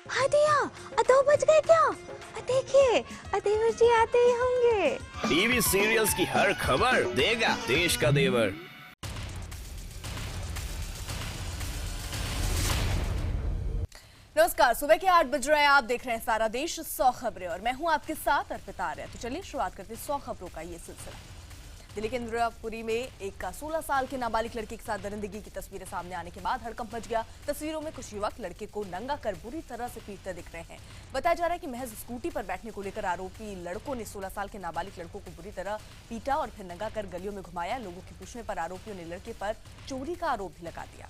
हाँ दिया, 2 बज गए क्या? देखिए, देवर जी आते ही होंगे। टीवी सीरियल्स की हर खबर देगा देश का देवर। नमस्कार, सुबह के 8 बज रहे हैं। आप देख रहे हैं सारा देश 100 खबरें और मैं हूं आपके साथ अर्पिता आर्य। तो चलिए शुरुआत करते हैं 100 खबरों का ये सिलसिला। दिल्ली के इंदिरापुरी में एक 16 साल के नाबालिग लड़के के साथ दरिंदगी की तस्वीरें सामने आने के बाद हड़कंप मच गया। तस्वीरों में कुछ युवक लड़के को नंगा कर बुरी तरह से पीटते दिख रहे हैं। बताया जा रहा है कि महज स्कूटी पर बैठने को लेकर आरोपी लड़कों ने 16 साल के नाबालिग लड़कों को बुरी तरह पीटा और फिर नंगा कर गलियों में घुमाया। लोगों के पूछने पर आरोपियों ने लड़के पर चोरी का आरोप भी लगा दिया।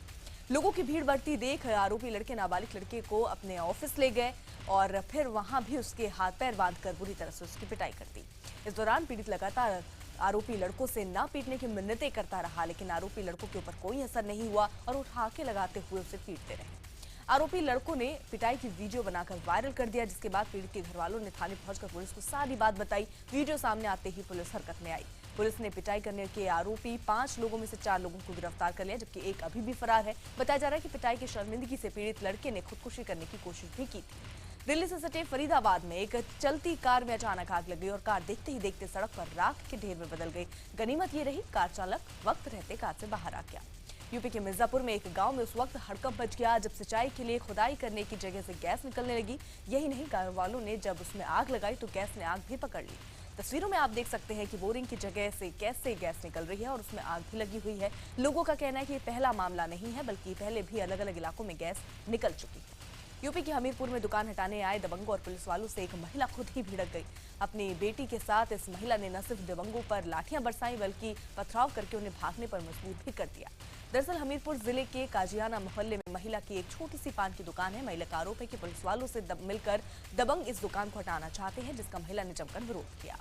लोगों की भीड़ बढ़ती देख आरोपी लड़के नाबालिग लड़के को अपने ऑफिस ले गए और फिर वहां भी उसके हाथ पैर बांधकर बुरी तरह से उसकी पिटाई कर दी। इस दौरान पीड़ित लगातार आरोपी लड़कों से ना पीटने की मिन्नतें करता रहा, लेकिन आरोपी लड़कों के ऊपर कोई असर नहीं हुआ और उठाके लगाते हुए उसे पीटते रहे। आरोपी लड़कों ने पिटाई की वीडियो बनाकर वायरल कर दिया, जिसके बाद पीड़ित के घर वालों ने थाने पहुंचकर पुलिस को सारी बात बताई। वीडियो सामने आते ही पुलिस हरकत में आई। पुलिस ने पिटाई करने के आरोपी 5 लोगों में से 4 लोगों को गिरफ्तार कर लिया, जबकि एक अभी भी फरार है। बताया जा रहा है कि पिटाई की शर्मिंदगी से पीड़ित लड़के ने खुदकुशी करने की कोशिश भी की थी। दिल्ली से सटे फरीदाबाद में एक चलती कार में अचानक आग लग गई और कार देखते ही देखते सड़क पर राख के ढेर में बदल गई। गनीमत ये रही कार चालक वक्त रहते कार से बाहर आ गया। यूपी के मिर्जापुर में एक गांव में उस वक्त हड़कंप मच गया जब सिंचाई के लिए खुदाई करने की जगह से गैस निकलने लगी। यही नहीं, गांव वालों ने जब उसमें आग लगाई तो गैस ने आग भी पकड़ ली। तस्वीरों में आप देख सकते हैं कि बोरिंग की जगह से कैसे गैस निकल रही है और उसमें आग भी लगी हुई है। लोगों का कहना है कि ये पहला मामला नहीं है, बल्कि पहले भी अलग अलग इलाकों में गैस निकल चुकी है। यूपी के हमीरपुर में दुकान हटाने आए दबंगों और पुलिस वालों से एक महिला खुद ही भिड़क गई। अपनी बेटी के साथ इस महिला ने न सिर्फ दबंगों पर लाठियां बरसाई, बल्कि पथराव करके उन्हें भागने पर मजबूर भी कर दिया। दरअसल हमीरपुर जिले के काजियाना मोहल्ले में महिला की एक छोटी सी पान की दुकान है। महिला का आरोप है कि पुलिस वालों से मिलकर दबंग इस दुकान को हटाना चाहते हैं, जिसका महिला ने जमकर विरोध किया।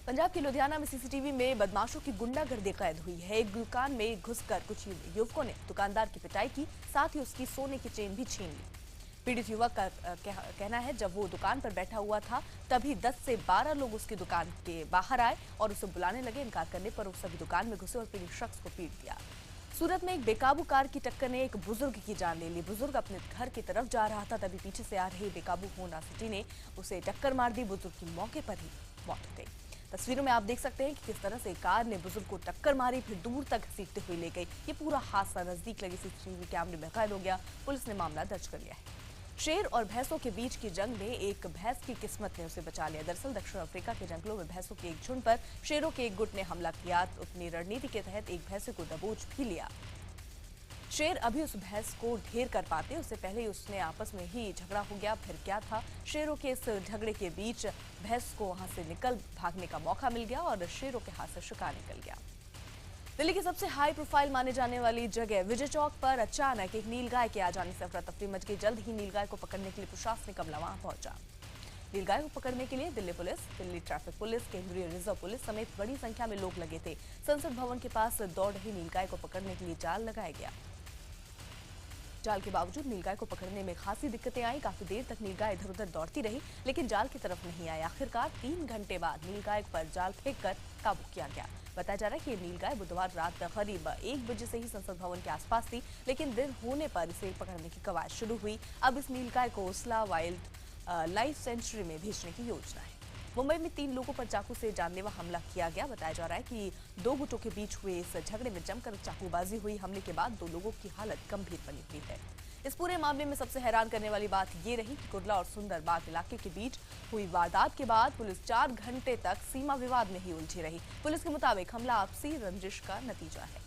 पंजाब के लुधियाना में सीसीटीवी में बदमाशों की गुंडागर्दी कैद हुई है। एक दुकान में घुसकर कुछ युवकों ने दुकानदार की पिटाई की, साथ ही उसकी सोने की चेन भी छीन ली। पीड़ित युवक का कहना है जब वो दुकान पर बैठा हुआ था तभी 10 से 12 लोग उसकी दुकान के बाहर आए और उसे बुलाने लगे। इनकार करने पर उस सभी दुकान में घुसे और पीड़ित शख्स को पीट दिया। सूरत में एक बेकाबू कार की टक्कर ने एक बुजुर्ग की जान ले ली। बुजुर्ग अपने घर की तरफ जा रहा था, तभी पीछे से आ रही बेकाबू होंडा सिटी ने उसे टक्कर मार दी। बुजुर्ग की मौके पर ही मौत हो गई। तस्वीरों में आप देख सकते हैं कि किस तरह से कार ने बुजुर्ग को टक्कर मारी, फिर दूर तक घसीटते हुए ले गई। ये पूरा हादसा नजदीक लगे सीसीटीवी कैमरे में कैद हो गया। पुलिस ने मामला दर्ज कर लिया है। शेर और भैंसों के बीच की जंग में एक भैंस की किस्मत ने उसे बचा लिया। दरअसल दक्षिण अफ्रीका के जंगलों में भैंसों के एक झुंड पर शेरों के एक गुट ने हमला किया। अपनी रणनीति के तहत एक भैंसे को दबोच भी लिया। शेर अभी उस भैंस को ढेर कर पाते, उससे पहले ही उसने आपस में ही झगड़ा हो गया। फिर क्या था, शेरों के इस झगड़े के बीच भैंस को वहां से निकल भागने का मौका मिल गया और शेरों के हाथ से शिकार निकल गया। दिल्ली की सबसे हाई प्रोफाइल माने जाने वाली जगह विजय चौक पर अचानक एक नीलगाय के आ जाने से अफरा तफरी मच गई। जल्द ही नीलगाय को पकड़ने के लिए प्रशासनिक अमला वहां पहुंचा। नीलगाय को पकड़ने के लिए Delhi police, Delhi traffic police, केंद्रीय रिजर्व पुलिस समेत बड़ी संख्या में लोग लगे थे। संसद भवन के पास दौड़ रही नीलगाय को पकड़ने के लिए जाल लगाया गया। जाल के बावजूद नीलगाय को पकड़ने में खासी दिक्कतें आई। काफी देर तक नीलगाय इधर उधर दौड़ती रही, लेकिन जाल की तरफ नहीं आई। आखिरकार 3 घंटे बाद नीलगाय पर जाल फेंककर काबू किया गया। बताया जा रहा है कि ये नीलगाय बुधवार रात करीब 1 बजे से ही संसद भवन के आसपास थी, लेकिन दिन होने पर इसे पकड़ने की कवायद शुरू हुई। अब इस नीलगाय को उसला वाइल्ड लाइफ सेंचुरी में भेजने की योजना है। मुंबई में 3 लोगों पर चाकू से जानलेवा हमला किया गया। बताया जा रहा है कि 2 गुटों के बीच हुए इस झगड़े में जमकर चाकूबाजी हुई। हमले के बाद 2 लोगों की हालत गंभीर बनी हुई है। इस पूरे मामले में सबसे हैरान करने वाली बात ये रही कि कुर्ला और सुंदरबाग इलाके के बीच हुई वारदात के बाद पुलिस 4 घंटे तक सीमा विवाद में ही उलझी रही। पुलिस के मुताबिक हमला आपसी रंजिश का नतीजा है।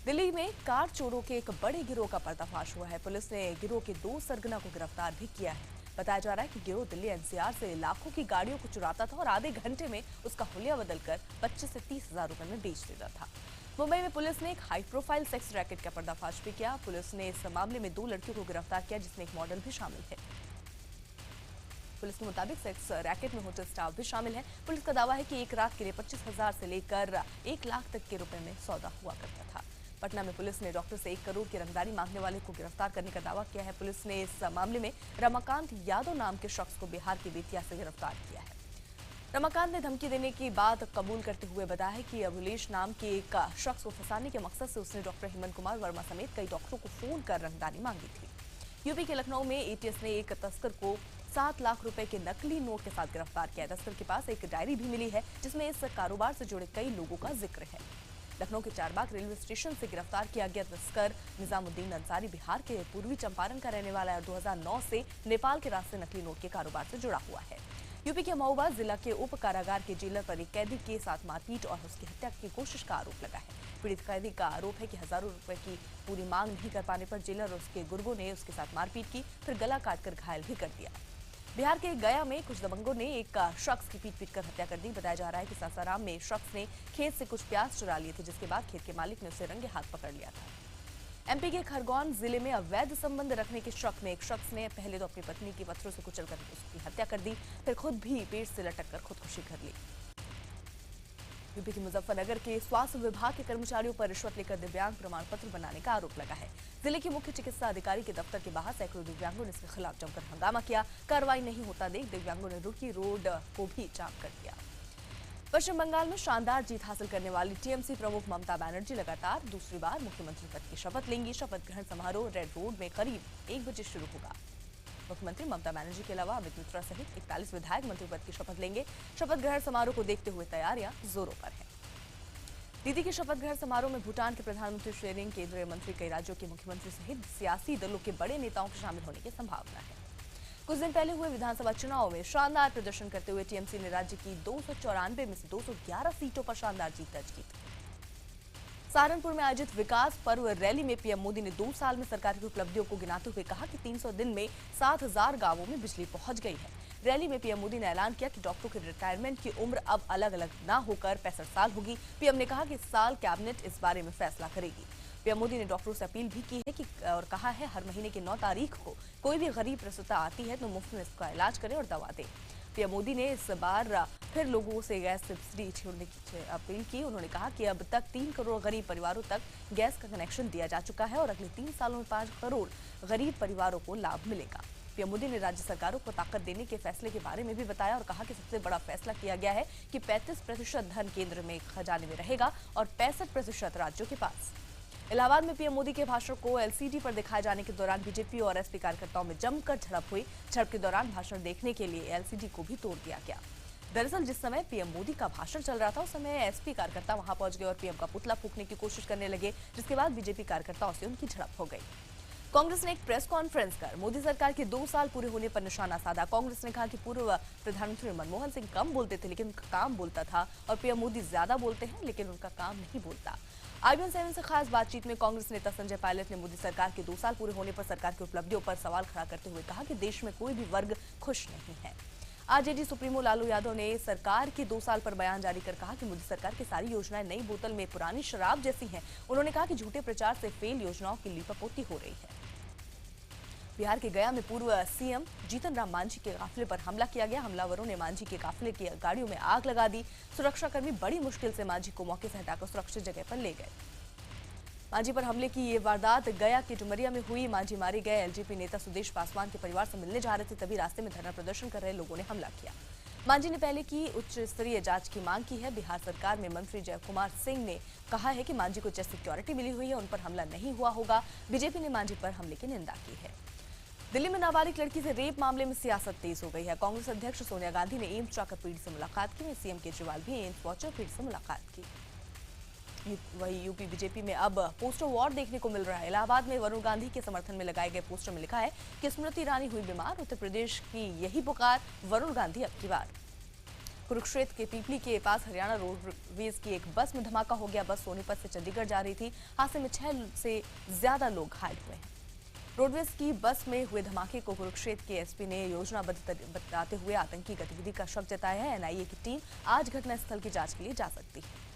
दिल्ली में कार चोरों के एक बड़े गिरोह का पर्दाफाश हुआ है। पुलिस ने गिरोह के 2 सरगना को गिरफ्तार भी किया है। बताया जा रहा है कि गिरोह दिल्ली एनसीआर से लाखों की गाड़ियों को चुराता था और आधे घंटे में उसका हुलिया बदलकर 25 से 30 हजार रुपए में बेच देता था। मुंबई में पुलिस ने एक हाई प्रोफाइल सेक्स रैकेट का पर्दाफाश भी किया। पुलिस ने इस मामले में 2 लड़कियों को गिरफ्तार किया, जिसमें एक मॉडल भी शामिल है। पुलिस के मुताबिक सेक्स रैकेट में होटल स्टाफ भी शामिल है। पुलिस का दावा है कि एक रात के लिए 25,000 से लेकर 1 लाख तक के रुपए में सौदा हुआ करता था। पटना में पुलिस ने डॉक्टर से 1 करोड़ की रंगदारी मांगने वाले को गिरफ्तार करने का दावा किया है। पुलिस ने इस मामले में रमाकांत यादव नाम के शख्स को बिहार के बेतिया से गिरफ्तार किया है। रमाकांत ने धमकी देने की बात कबूल करते हुए बताया है कि अभिलेश नाम के एक शख्स को फंसाने के मकसद से उसने डॉक्टर हेमंत कुमार वर्मा समेत कई डॉक्टरों को फोन कर रंगदारी मांगी थी। यूपी के लखनऊ में एटीएस ने एक तस्कर को 7 लाख रुपए के नकली नोट के साथ गिरफ्तार किया। तस्कर के पास एक डायरी भी मिली है जिसमें इस कारोबार से जुड़े कई लोगों का जिक्र है। लखनऊ के चारबाग रेलवे स्टेशन से गिरफ्तार किया गया तस्कर निजामुद्दीन अंसारी बिहार के पूर्वी चंपारण का रहने वाला है और 2009 से नेपाल के रास्ते नकली नोट के कारोबार से जुड़ा हुआ है। यूपी के महोबा जिला के उप कारागार के जेलर पर एक कैदी के साथ मारपीट और उसकी हत्या की कोशिश का आरोप लगा है। पीड़ित कैदी का आरोप है कि हजारों रुपए की पूरी मांग नहीं कर पाने पर जेलर और उसके गुर्गों ने उसके साथ मारपीट की, फिर गला काटकर घायल भी कर दिया। बिहार के गया में कुछ दबंगों ने एक शख्स की पीट कर हत्या कर दी। बताया जा रहा है कि सासाराम में शख्स ने खेत से कुछ प्याज चुरा लिए थे, जिसके बाद खेत के मालिक ने उसे रंगे हाथ पकड़ लिया था। एमपी के खरगोन जिले में अवैध संबंध रखने के शक में एक शख्स ने पहले तो अपनी पत्नी की पत्थरों से कुचलकर उसकी हत्या कर दी, फिर खुद भी पेड़ से लटक कर खुदकुशी कर ली। यूपी के मुजफ्फरनगर के स्वास्थ्य विभाग के कर्मचारियों पर रिश्वत लेकर दिव्यांग प्रमाण पत्र बनाने का आरोप लगा है। जिले के मुख्य चिकित्सा अधिकारी के दफ्तर के बाहर सैकड़ों दिव्यांगों ने इसके खिलाफ जमकर हंगामा किया। कार्रवाई नहीं होता देख दिव्यांगों ने रुड़की रोड को भी जाम कर दिया। पश्चिम बंगाल में शानदार जीत हासिल करने वाली टीएमसी प्रमुख ममता बनर्जी लगातार दूसरी बार मुख्यमंत्री पद की शपथ लेंगी। शपथ ग्रहण समारोह रेड रोड में करीब 1 बजे शुरू होगा। मुख्यमंत्री ममता बनर्जी के अलावा अमित मिश्रा सहित 41 विधायक मंत्री पद की शपथ लेंगे। शपथ ग्रहण समारोह को देखते हुए तैयारियां जोरों पर है। दीदी के शपथ ग्रहण समारोह में भूटान के प्रधानमंत्री शेरिंग, केंद्रीय मंत्री, कई राज्यों के मुख्यमंत्री सहित सियासी दलों के बड़े नेताओं के शामिल होने की संभावना है। कुछ दिन पहले हुए विधानसभा चुनाव में शानदार प्रदर्शन करते हुए टीएमसी ने राज्य की 294 में से 211 सीटों पर शानदार जीत दर्ज की थी। सहारनपुर में आयोजित विकास पर्व रैली में पीएम मोदी ने 2 साल में सरकार की उपलब्धियों को गिनाते हुए कहा कि 300 दिन में 7,000 गांवों में बिजली पहुंच गई है। रैली में पीएम मोदी ने ऐलान किया कि डॉक्टरों की रिटायरमेंट की उम्र अब अलग अलग न होकर 65 साल होगी। पीएम ने कहा कि इस साल कैबिनेट इस बारे में फैसला करेगी। पीएम मोदी ने डॉक्टरों से अपील भी की है कि और कहा है हर महीने की 9 तारीख को कोई भी गरीब प्रसूता आती है तो मुफ्त में इसका इलाज करें और दवा दें। पीएम मोदी ने इस बार फिर लोगों से गैस सब्सिडी छोड़ने की अपील की। उन्होंने कहा कि अब तक 3 करोड़ गरीब परिवारों तक गैस का कनेक्शन दिया जा चुका है और अगले 3 सालों में 5 करोड़ गरीब परिवारों को लाभ मिलेगा। पीएम मोदी ने राज्य सरकारों को ताकत देने के फैसले के बारे में भी बताया और कहा कि सबसे बड़ा फैसला किया गया है कि 35% धन केंद्र में खजाने में रहेगा और 65% राज्यों के पास। इलाहाबाद में पीएम मोदी के भाषण को एलसीडी पर दिखाए जाने के दौरान बीजेपी और एसपी कार्यकर्ताओं में जमकर झड़प हुई। झड़प के दौरान भाषण देखने के लिए एलसीडी को भी तोड़ दिया गया। दरअसल जिस समय पीएम मोदी का भाषण चल रहा था उस समय एसपी कार्यकर्ता वहां पहुंच गए और पीएम का पुतला फूंकने की कोशिश करने लगे, जिसके बाद बीजेपी कार्यकर्ताओं से उनकी झड़प हो गई। कांग्रेस ने एक प्रेस कॉन्फ्रेंस कर मोदी सरकार के 2 साल पूरे होने पर निशाना साधा। कांग्रेस ने कहा कि पूर्व प्रधानमंत्री मनमोहन सिंह कम बोलते थे लेकिन उनका काम बोलता था और पीएम मोदी ज्यादा बोलते हैं लेकिन उनका काम नहीं बोलता। IBN 7 से खास बातचीत में कांग्रेस नेता संजय पायलट ने मोदी सरकार के 2 साल पूरे होने पर सरकार की उपलब्धियों पर सवाल खड़ा करते हुए कहा कि देश में कोई भी वर्ग खुश नहीं है। आरजेडी सुप्रीमो लालू यादव ने सरकार के 2 साल पर बयान जारी कर कहा कि मोदी सरकार की सारी योजनाएं नई बोतल में पुरानी शराब जैसी हैं। उन्होंने कहा कि झूठे प्रचार से फेल योजनाओं की लीपापोती हो रही है। बिहार के गया में पूर्व सीएम जीतन राम मांझी के काफिले पर हमला किया गया। हमलावरों ने मांझी के काफिले की गाड़ियों में आग लगा दी। सुरक्षाकर्मी बड़ी मुश्किल से मांझी को मौके से हटाकर सुरक्षित जगह पर ले गए। मांझी पर हमले की ये वारदात गया के डुमरिया में हुई। मांझी मारे गए एलजेपी नेता सुदेश पासवान के परिवार से मिलने जा रहे थे, तभी रास्ते में धरना प्रदर्शन कर रहे लोगों ने हमला किया। मांझी ने पहले की उच्च स्तरीय जांच की मांग की है। बिहार सरकार में मंत्री जय कुमार सिंह ने कहा है कि मांझी को जैसे सिक्योरिटी मिली हुई है उन पर हमला नहीं हुआ होगा। बीजेपी ने मांझी पर हमले की निंदा की है। दिल्ली में नाबालिग लड़की से रेप मामले में सियासत तेज हो गई है। कांग्रेस अध्यक्ष सोनिया गांधी ने एम्स जाकर पीड़ित से मुलाकात की। सीएम केजरीवाल भी एम्स पहुंचे पीड़ित से मुलाकात की। वही यूपी बीजेपी में अब पोस्टर वॉर देखने को मिल रहा है। इलाहाबाद में वरुण गांधी के समर्थन में लगाए गए पोस्टर में लिखा है कि स्मृति ईरानी हुई बीमार, उत्तर प्रदेश की यही पुकार, वरुण गांधी अब की बार। कुरुक्षेत्र के पीपली के पास हरियाणा रोडवेज की एक बस में धमाका हो गया। बस सोनीपत से चंडीगढ़ जा रही थी। हादसे में 6 से ज्यादा लोग घायल हुए हैं। रोडवेज की बस में हुए धमाके को कुरुक्षेत्र के एसपी ने योजनाबद्ध बताते हुए आतंकी गतिविधि का शक जताया है। एनआईए की टीम आज घटनास्थल की जांच के लिए जा सकती है।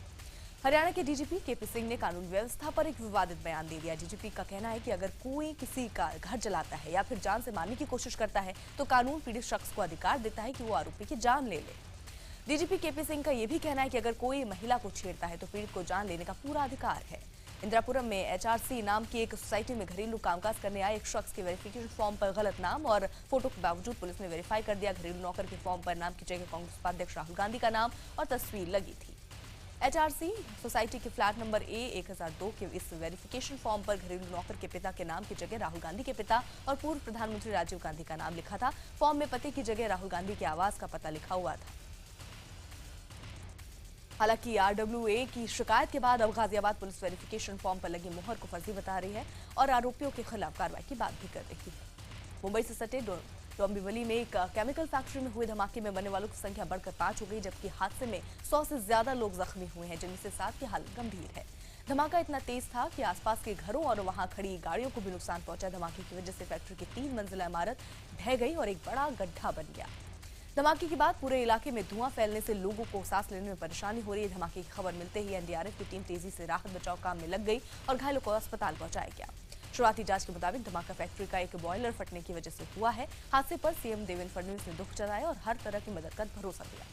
हरियाणा के डीजीपी केपी सिंह ने कानून व्यवस्था पर एक विवादित बयान दे दिया। डीजीपी का कहना है कि अगर कोई किसी का घर जलाता है या फिर जान से मारने की कोशिश करता है तो कानून पीड़ित शख्स को अधिकार देता है कि वो आरोपी की जान ले ले। डीजीपी केपी सिंह का यह भी कहना है कि अगर कोई महिला को छेड़ता है तो पीड़ित को जान लेने का पूरा अधिकार है। इंदिरापुरम में एचआरसी नाम की एक सोसाइटी में घरेलू कामकाज करने आए एक शख्स के वेरिफिकेशन फॉर्म पर गलत नाम और फोटो के बावजूद पुलिस ने वेरीफाई कर दिया। घरेलू नौकर के फॉर्म पर नाम की जगह कांग्रेस उपाध्यक्ष राहुल गांधी का नाम और तस्वीर लगी थी। HRC सोसाइटी के फ्लैट नंबर A 1002 के इस वेरिफिकेशन फॉर्म पर घरेलू नौकर के पिता के नाम की जगह राहुल गांधी के पिता और पूर्व प्रधानमंत्री राजीव गांधी का नाम लिखा था। फॉर्म में पति की जगह राहुल गांधी के आवास का पता लिखा हुआ था। हालांकि RWA की शिकायत के बाद अब गाजियाबाद पुलिस वेरिफिकेशन फॉर्म पर लगी मुहर को फर्जी बता रही है और आरोपियों के खिलाफ कार्रवाई की बात भी कर रही है। मुंबई से सटे डोंबिवली में एक केमिकल फैक्ट्री में हुए धमाके में मरने वालों की संख्या बढ़कर 5 हो गई, जबकि हादसे में 100 से ज्यादा लोग जख्मी हुए हैं, जिनमें से 7 की हालत गंभीर है। धमाका इतना तेज था कि आसपास के घरों और वहां खड़ी गाड़ियों को भी नुकसान पहुंचा। धमाके की वजह से फैक्ट्री की 3 मंजिला इमारत ढह गई और एक बड़ा गड्ढा बन गया। धमाके के बाद पूरे इलाके में धुआं फैलने से लोगों को सांस लेने में परेशानी हो रही है। धमाके की खबर मिलते ही NDRF की टीम तेजी से राहत बचाव काम में लग गई और घायलों को अस्पताल पहुंचाया गया। शुरुआती जांच के मुताबिक धमाका फैक्ट्री का एक बॉयलर फटने की वजह से हुआ है। हादसे पर CM देवेंद्र फडणवीस ने दुख जताया और हर तरह की मदद का भरोसा दिया।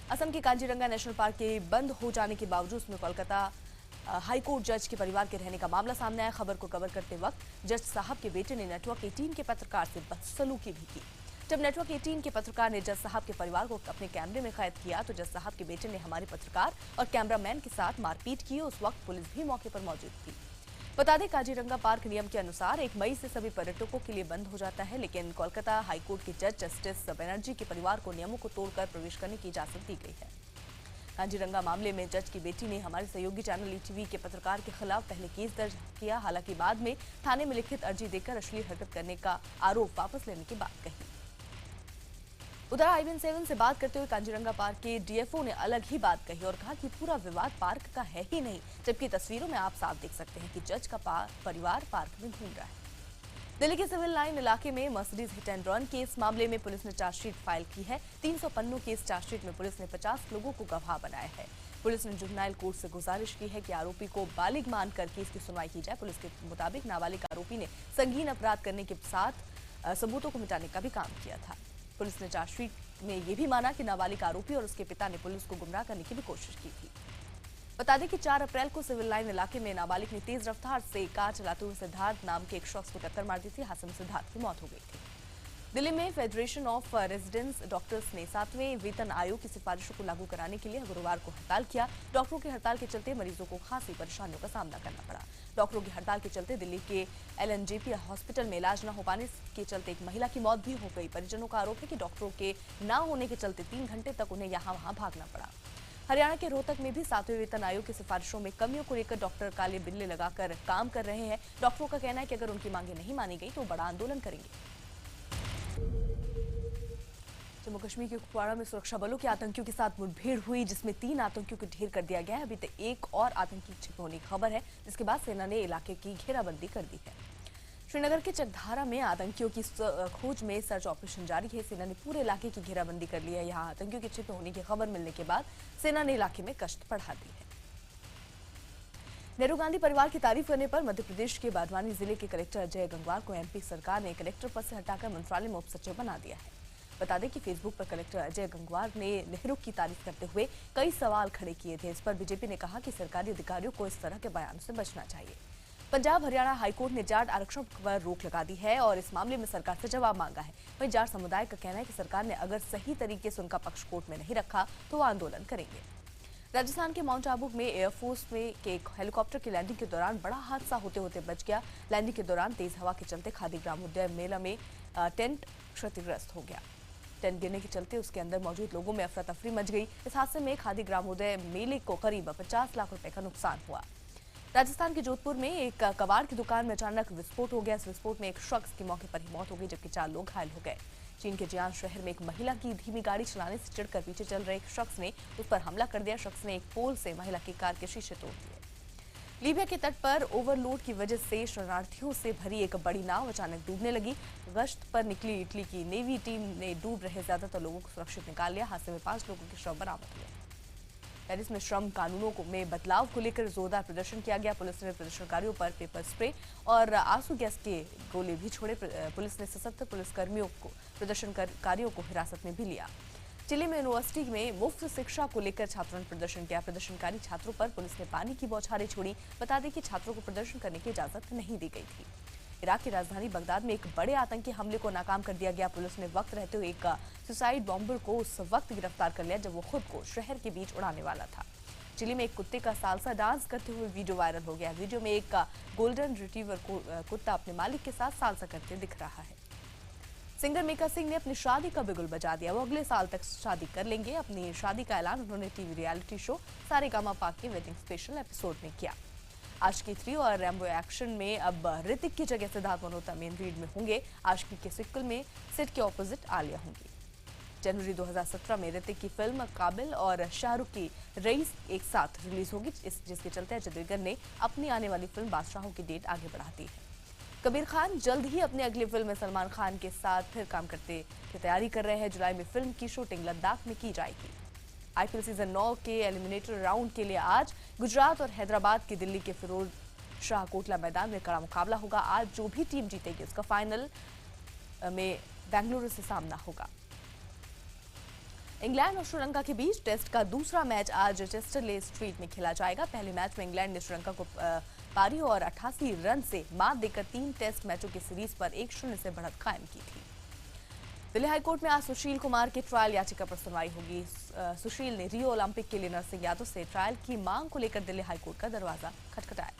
असम के काजीरंगा नेशनल पार्क के बंद हो जाने के बावजूद उसमें कोलकाता हाईकोर्ट जज के परिवार के रहने का मामला सामने आया। खबर को कवर करते वक्त जज साहब के बेटे ने नेटवर्क 18 के पत्रकार से बदसलूकी भी की। जब नेटवर्क 18 के पत्रकार ने जज साहब के परिवार को अपने कैमरे में कैद किया तो जज साहब के बेटे ने हमारे पत्रकार और कैमरामैन के साथ मारपीट की। उस वक्त पुलिस भी मौके पर मौजूद थी। बता दें, काजीरंगा पार्क नियम के अनुसार 1 मई से सभी पर्यटकों के लिए बंद हो जाता है, लेकिन कोलकाता हाईकोर्ट के जज जस्टिस बनर्जी के परिवार को नियमों को तोड़कर प्रवेश करने की इजाजत दी गई है। काजीरंगा मामले में जज की बेटी ने हमारे सहयोगी चैनल ETV के पत्रकार के खिलाफ पहले केस दर्ज किया। हालांकि बाद में थाने में लिखित अर्जी देकर अश्लील हरकत करने का आरोप वापस लेने की बात कही। उधर IBN7 से बात करते हुए काजीरंगा पार्क के DFO ने अलग ही बात कही और कहा कि पूरा विवाद पार्क का है ही नहीं, जबकि तस्वीरों में आप साफ देख सकते हैं कि जज का परिवार पार्क में घूम रहा है। दिल्ली के सिविल लाइन इलाके में Mercedes hit and run case मामले में पुलिस ने चार्जशीट फाइल की है। 300 पन्नों की इस चार्जशीट में पुलिस ने 50 लोगों को गवाह बनाया है। पुलिस ने जुवेनाइल कोर्ट से गुजारिश की है कि आरोपी को बालिग मानकर केस की सुनवाई की जाए। पुलिस के मुताबिक नाबालिग आरोपी ने संगीन अपराध करने के साथ सबूतों को मिटाने का भी काम किया था। पुलिस ने चार्जशीट में यह भी माना कि नाबालिग आरोपी और उसके पिता ने पुलिस को गुमराह करने की भी कोशिश की थी। बता दें कि 4 अप्रैल को सिविल लाइन इलाके में नाबालिग ने तेज रफ्तार से कार चलाते हुए सिद्धार्थ नाम के एक शख्स को टक्कर मार दी थी। हादसे में सिद्धार्थ की मौत हो गई थी। दिल्ली में फेडरेशन ऑफ रेजिडेंस डॉक्टर्स ने 7वें वेतन आयोग की सिफारिशों को लागू कराने के लिए गुरुवार को हड़ताल किया। डॉक्टरों की हड़ताल के चलते मरीजों को खासी परेशानियों का सामना करना पड़ा। डॉक्टरों की हड़ताल के चलते दिल्ली के LNJP हॉस्पिटल में इलाज न हो पाने के चलते एक महिला की मौत भी हो गई। परिजनों का आरोप है कि डॉक्टरों के न होने के चलते 3 घंटे तक उन्हें यहाँ वहाँ भागना पड़ा। हरियाणा के रोहतक में भी 7वें वेतन आयोग की सिफारिशों में कमियों को लेकर डॉक्टर काले बिल्ले लगाकर काम कर रहे हैं। डॉक्टरों का कहना है कि अगर उनकी मांगे नहीं मानी गई तो बड़ा आंदोलन करेंगे। जम्मू कश्मीर के कुपवाड़ा में सुरक्षा बलों के आतंकियों के साथ मुठभेड़ हुई, जिसमें 3 आतंकियों को ढेर कर दिया गया है। अभी तक एक और आतंकी छिपे होने की खबर है, जिसके बाद सेना ने इलाके की घेराबंदी कर दी है। श्रीनगर के चकधारा में आतंकियों की खोज में सर्च ऑपरेशन जारी है। सेना ने पूरे इलाके की घेराबंदी कर ली है। यहाँ आतंकियों के छिपे होने की खबर मिलने के बाद सेना ने इलाके में गश्त बढ़ा दी है। नेहरू गांधी परिवार की तारीफ करने पर मध्य प्रदेश के बाड़वानी जिले के कलेक्टर अजय गंगवार को MP सरकार ने कलेक्टर पद से हटाकर मंत्रालय में उप सचिव बना दिया है। बता दें कि फेसबुक पर कलेक्टर अजय गंगवार ने नेहरू की तारीफ करते हुए कई सवाल खड़े किए थे। इस पर बीजेपी ने कहा कि सरकारी अधिकारियों को इस तरह के बयान से बचना चाहिए। पंजाब हरियाणा हाईकोर्ट ने जाट आरक्षण पर रोक लगा दी है और इस मामले में सरकार से जवाब मांगा है। वहीं जाट समुदाय का कहना है कि सरकार ने अगर सही तरीके से उनका पक्ष कोर्ट में नहीं रखा तो वो आंदोलन करेंगे। राजस्थान के माउंट आबू में एयरफोर्स में के एक हेलीकॉप्टर की लैंडिंग के दौरान बड़ा हादसा होते होते बच गया। लैंडिंग के दौरान तेज हवा के चलते खादी ग्रामोदय मेला में टेंट क्षतिग्रस्त हो गया। टेंट गिरने के चलते उसके अंदर मौजूद लोगों में अफरा तफरी मच गई। इस हादसे में खादी ग्रामोदय मेले को करीब 50 लाख रुपए का नुकसान हुआ। राजस्थान के जोधपुर में एक कबाड़ की दुकान में अचानक विस्फोट हो गया। इस विस्फोट में एक शख्स की मौके पर ही मौत हो गई, जबकि 4 लोग घायल हो गए। चीन के जियान शहर में एक महिला की धीमी गाड़ी चलाने से चिढ़कर पीछे चल रहे एक शख्स ने उस पर हमला कर दिया। शख्स ने एक पोल से महिला की कार के शीशे तोड़ दिए। लीबिया के तट पर ओवरलोड की वजह से शरणार्थियों से भरी एक बड़ी नाव अचानक डूबने लगी। गश्त पर निकली इटली की नेवी टीम ने डूब रहे ज्यादातर लोगों को सुरक्षित निकाल लिया। हादसे में 5 लोगों के शव बरामद हुए। पेरिस में श्रम कानूनों में बदलाव को लेकर जोरदार प्रदर्शन किया गया। पुलिस ने प्रदर्शनकारियों पर पेपर स्प्रे और आंसू गैस के गोले भी छोड़े। पुलिस ने 77 पुलिसकर्मियों को प्रदर्शनकारियों को हिरासत में भी लिया। चिली में यूनिवर्सिटी में मुफ्त शिक्षा को लेकर छात्रों ने प्रदर्शन किया। प्रदर्शनकारी छात्रों पर पुलिस ने पानी की बौछारें छोड़ी। बता दें कि छात्रों को प्रदर्शन करने की इजाजत नहीं दी गई थी। इराक की राजधानी बगदाद में एक बड़े आतंकी हमले को नाकाम कर दिया गया। पुलिस ने वक्त रहते हुए एक सुसाइड बॉम्बर को उस वक्त गिरफ्तार कर लिया जब वो खुद को शहर के बीच उड़ाने वाला था। चिली में एक कुत्ते का सालसा डांस करते हुए वीडियो वायरल हो गया। वीडियो में एक गोल्डन रिट्रीवर कुत्ता अपने मालिक के साथ सालसा करते दिख रहा है। सिंगर मीका सिंह ने अपनी शादी का बिगुल बजा दिया। वो अगले साल तक शादी कर लेंगे। अपनी शादी का ऐलान उन्होंने टीवी रियलिटी शो सारेगामापा के वेडिंग स्पेशल एपिसोड में किया। आशिकी 3 और रैम्बो एक्शन में अब ऋतिक की जगह सिद्धार्थ मल्होत्रा मेन लीड में होंगे। आशिकी के सिक्वल में सिड के ऑपोजिट आलिया होंगी। जनवरी 2017 में ऋतिक की फिल्म काबिल और शाहरुख की रईस एक साथ रिलीज होगी, जिसके चलते अजय देवगन ने अपनी आने वाली फिल्म बादशाहों की डेट आगे बढ़ा दी है। कबीर खान जल्द ही अपनी अगली फिल्म में सलमान खान के साथ फिर काम करते की तैयारी कर रहे हैं। जुलाई में फिल्म की शूटिंग लद्दाख में की जाएगी। आईपीएल सीजन 9 के एलिमिनेटर राउंड के लिए आज गुजरात और हैदराबाद की दिल्ली के फिरोज शाह कोटला मैदान में कड़ा मुकाबला होगा। आज जो भी टीम जीतेगी उसका फाइनल में बेंगलुरु से सामना होगा। इंग्लैंड और श्रीलंका के बीच टेस्ट का दूसरा मैच आज चेस्टरले स्ट्रीट में खेला जाएगा। पहले मैच में इंग्लैंड ने श्रीलंका को पारी और 88 रन से मात देकर 3 टेस्ट मैचों की सीरीज पर 1-0 से बढ़त कायम की थी। दिल्ली हाईकोर्ट में आज सुशील कुमार की ट्रायल याचिका पर सुनवाई होगी। सुशील ने रियो ओलंपिक के लिए नरसिंह यादव से ट्रायल की मांग को लेकर दिल्ली हाईकोर्ट का दरवाजा खटखटाया।